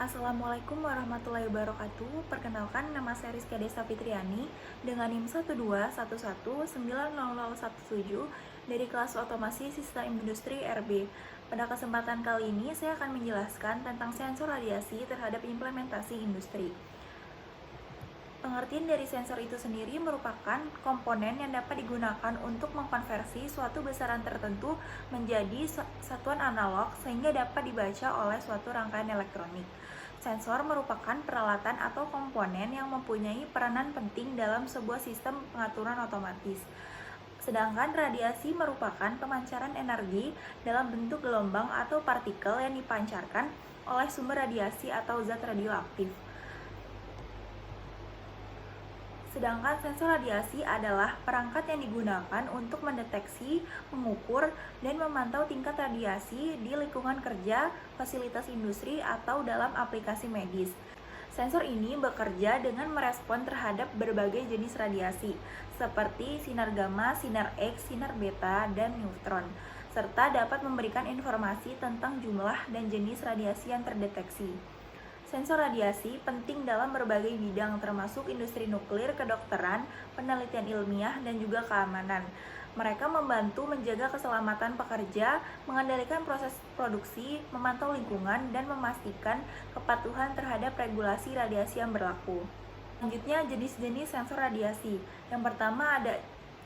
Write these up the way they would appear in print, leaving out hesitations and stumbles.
Assalamualaikum warahmatullahi wabarakatuh. Perkenalkan, nama saya Rizka Desta Fitriani dengan NIM 121119017 dari kelas Otomasi Sistem Industri RB. Pada kesempatan kali ini, saya akan menjelaskan tentang sensor radiasi terhadap implementasi industri. Pengertian dari sensor itu sendiri merupakan komponen yang dapat digunakan untuk mengkonversi suatu besaran tertentu menjadi satuan analog sehingga dapat dibaca oleh suatu rangkaian elektronik. Sensor merupakan peralatan atau komponen yang mempunyai peranan penting dalam sebuah sistem pengaturan otomatis. Sedangkan radiasi merupakan pemancaran energi dalam bentuk gelombang atau partikel yang dipancarkan oleh sumber radiasi atau zat radioaktif. Sedangkan sensor radiasi adalah perangkat yang digunakan untuk mendeteksi, mengukur, dan memantau tingkat radiasi di lingkungan kerja, fasilitas industri, atau dalam aplikasi medis. Sensor ini bekerja dengan merespon terhadap berbagai jenis radiasi, seperti sinar gamma, sinar X, sinar beta, dan neutron, serta dapat memberikan informasi tentang jumlah dan jenis radiasi yang terdeteksi. Sensor radiasi penting dalam berbagai bidang termasuk industri nuklir, kedokteran, penelitian ilmiah, dan juga keamanan. Mereka membantu menjaga keselamatan pekerja, mengendalikan proses produksi, memantau lingkungan, dan memastikan kepatuhan terhadap regulasi radiasi yang berlaku. Selanjutnya, jenis-jenis sensor radiasi. Yang pertama ada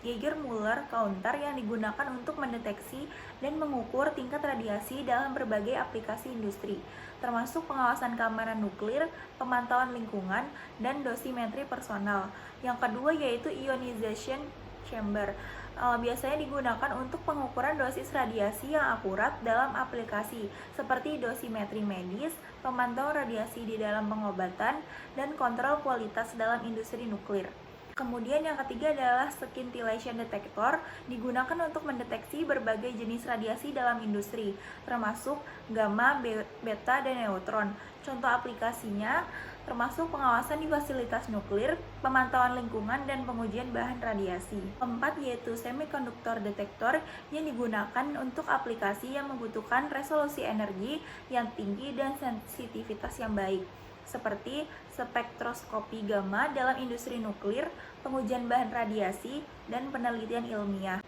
Geiger-Müller counter yang digunakan untuk mendeteksi dan mengukur tingkat radiasi dalam berbagai aplikasi industri, termasuk pengawasan keamanan nuklir, pemantauan lingkungan, dan dosimetri personal. Yang kedua yaitu ionization chamber. Biasanya digunakan untuk pengukuran dosis radiasi yang akurat dalam aplikasi seperti dosimetri medis, pemantauan radiasi di dalam pengobatan, dan kontrol kualitas dalam industri nuklir. Kemudian yang ketiga adalah scintillation detector, digunakan untuk mendeteksi berbagai jenis radiasi dalam industri, termasuk gamma, beta, dan neutron. Contoh aplikasinya termasuk pengawasan di fasilitas nuklir, pemantauan lingkungan, dan pengujian bahan radiasi. Keempat yaitu semiconductor detector yang digunakan untuk aplikasi yang membutuhkan resolusi energi yang tinggi dan sensitivitas yang baik, seperti spektroskopi gamma dalam industri nuklir, pengujian bahan radiasi, dan penelitian ilmiah.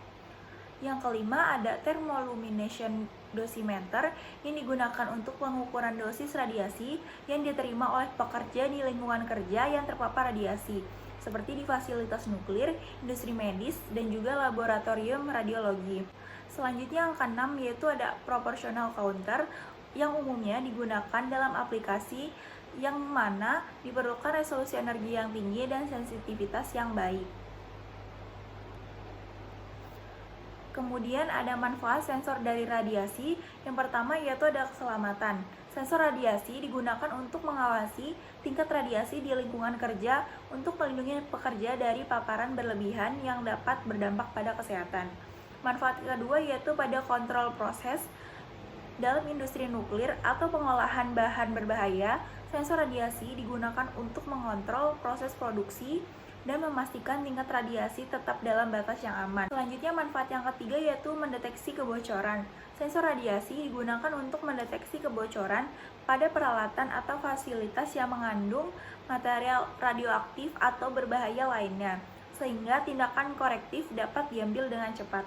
Yang kelima ada thermoluminescent dosimeter yang digunakan untuk pengukuran dosis radiasi yang diterima oleh pekerja di lingkungan kerja yang terpapar radiasi, seperti di fasilitas nuklir, industri medis, dan juga laboratorium radiologi. Selanjutnya yang keenam yaitu ada proportional counter yang umumnya digunakan dalam aplikasi yang mana diperlukan resolusi energi yang tinggi dan sensitivitas yang baik. Kemudian ada manfaat sensor dari radiasi. Yang pertama yaitu ada keselamatan. Sensor radiasi digunakan untuk mengawasi tingkat radiasi di lingkungan kerja untuk melindungi pekerja dari paparan berlebihan yang dapat berdampak pada kesehatan. Manfaat kedua yaitu pada kontrol proses. Dalam industri nuklir atau pengolahan bahan berbahaya, sensor radiasi digunakan untuk mengontrol proses produksi dan memastikan tingkat radiasi tetap dalam batas yang aman. Selanjutnya manfaat yang ketiga yaitu mendeteksi kebocoran. Sensor radiasi digunakan untuk mendeteksi kebocoran pada peralatan atau fasilitas yang mengandung material radioaktif atau berbahaya lainnya, sehingga tindakan korektif dapat diambil dengan cepat.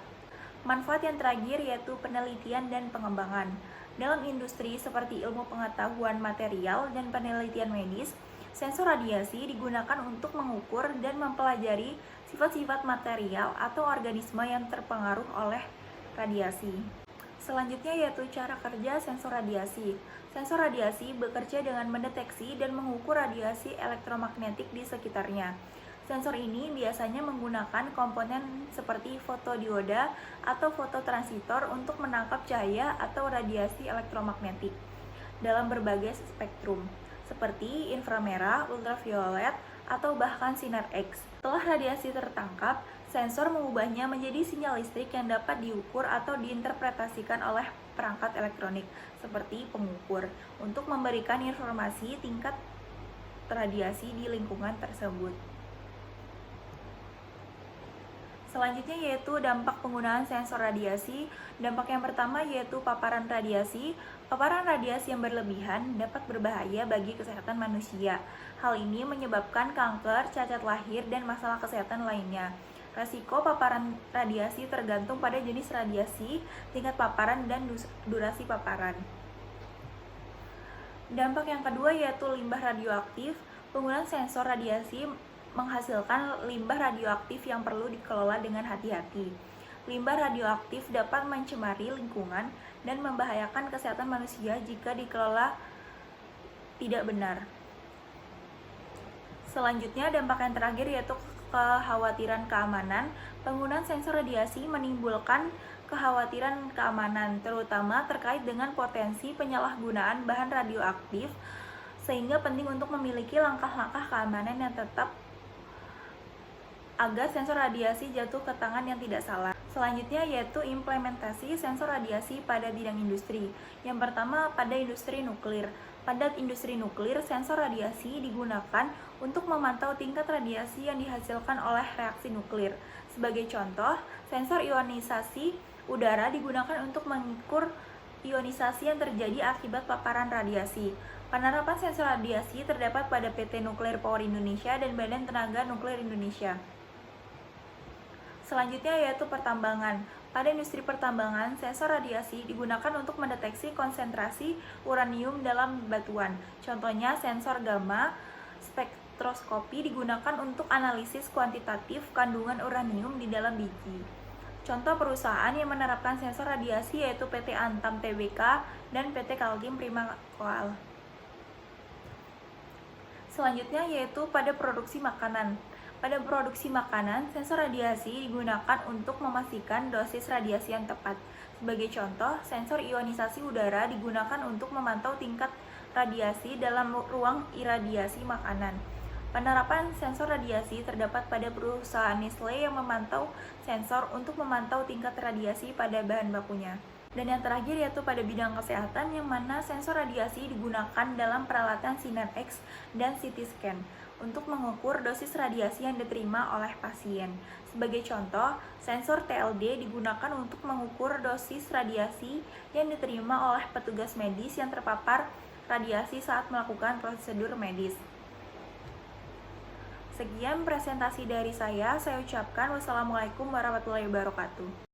Manfaat yang terakhir yaitu penelitian dan pengembangan. Dalam industri seperti ilmu pengetahuan material dan penelitian medis, sensor radiasi digunakan untuk mengukur dan mempelajari sifat-sifat material atau organisme yang terpengaruh oleh radiasi. Selanjutnya yaitu cara kerja sensor radiasi. Sensor radiasi bekerja dengan mendeteksi dan mengukur radiasi elektromagnetik di sekitarnya. Sensor ini biasanya menggunakan komponen seperti fotodioda atau fototransitor untuk menangkap cahaya atau radiasi elektromagnetik dalam berbagai spektrum, seperti inframerah, ultraviolet, atau bahkan sinar X. Setelah radiasi tertangkap, sensor mengubahnya menjadi sinyal listrik yang dapat diukur atau diinterpretasikan oleh perangkat elektronik, seperti pengukur, untuk memberikan informasi tingkat radiasi di lingkungan tersebut. Selanjutnya yaitu dampak penggunaan sensor radiasi. Dampak yang pertama yaitu paparan radiasi. Paparan radiasi yang berlebihan dapat berbahaya bagi kesehatan manusia. Hal ini menyebabkan kanker, cacat lahir, dan masalah kesehatan lainnya. Resiko paparan radiasi tergantung pada jenis radiasi, tingkat paparan, dan durasi paparan. Dampak yang kedua yaitu limbah radioaktif. Penggunaan sensor radiasi menghasilkan limbah radioaktif yang perlu dikelola dengan hati-hati. Limbah radioaktif dapat mencemari lingkungan dan membahayakan kesehatan manusia jika dikelola tidak benar. Selanjutnya, dampak yang terakhir yaitu kekhawatiran keamanan. Penggunaan sensor radiasi menimbulkan kekhawatiran keamanan, terutama terkait dengan potensi penyalahgunaan bahan radioaktif, sehingga penting untuk memiliki langkah-langkah keamanan yang tetap agar sensor radiasi jatuh ke tangan yang tidak salah. Selanjutnya yaitu implementasi sensor radiasi pada bidang industri. Yang pertama, pada industri nuklir. Pada industri nuklir, sensor radiasi digunakan untuk memantau tingkat radiasi yang dihasilkan oleh reaksi nuklir. Sebagai contoh, sensor ionisasi udara digunakan untuk mengukur ionisasi yang terjadi akibat paparan radiasi. Penerapan sensor radiasi terdapat pada PT Nuclear Power Indonesia dan Badan Tenaga Nuklir Indonesia. Selanjutnya yaitu pertambangan. Pada industri pertambangan, sensor radiasi digunakan untuk mendeteksi konsentrasi uranium dalam batuan. Contohnya sensor gamma spektroskopi digunakan untuk analisis kuantitatif kandungan uranium di dalam biji. Contoh perusahaan yang menerapkan sensor radiasi yaitu PT Antam Tbk dan PT Kaltim Primakoal. Selanjutnya yaitu pada produksi makanan. Pada produksi makanan, sensor radiasi digunakan untuk memastikan dosis radiasi yang tepat. Sebagai contoh, sensor ionisasi udara digunakan untuk memantau tingkat radiasi dalam ruang iradiasi makanan. Penerapan sensor radiasi terdapat pada perusahaan Nestle yang memantau sensor untuk memantau tingkat radiasi pada bahan bakunya. Dan yang terakhir yaitu pada bidang kesehatan, yang mana sensor radiasi digunakan dalam peralatan sinar X dan CT scan untuk mengukur dosis radiasi yang diterima oleh pasien. Sebagai contoh, sensor TLD digunakan untuk mengukur dosis radiasi yang diterima oleh petugas medis yang terpapar radiasi saat melakukan prosedur medis. Sekian presentasi dari saya ucapkan wassalamualaikum warahmatullahi wabarakatuh.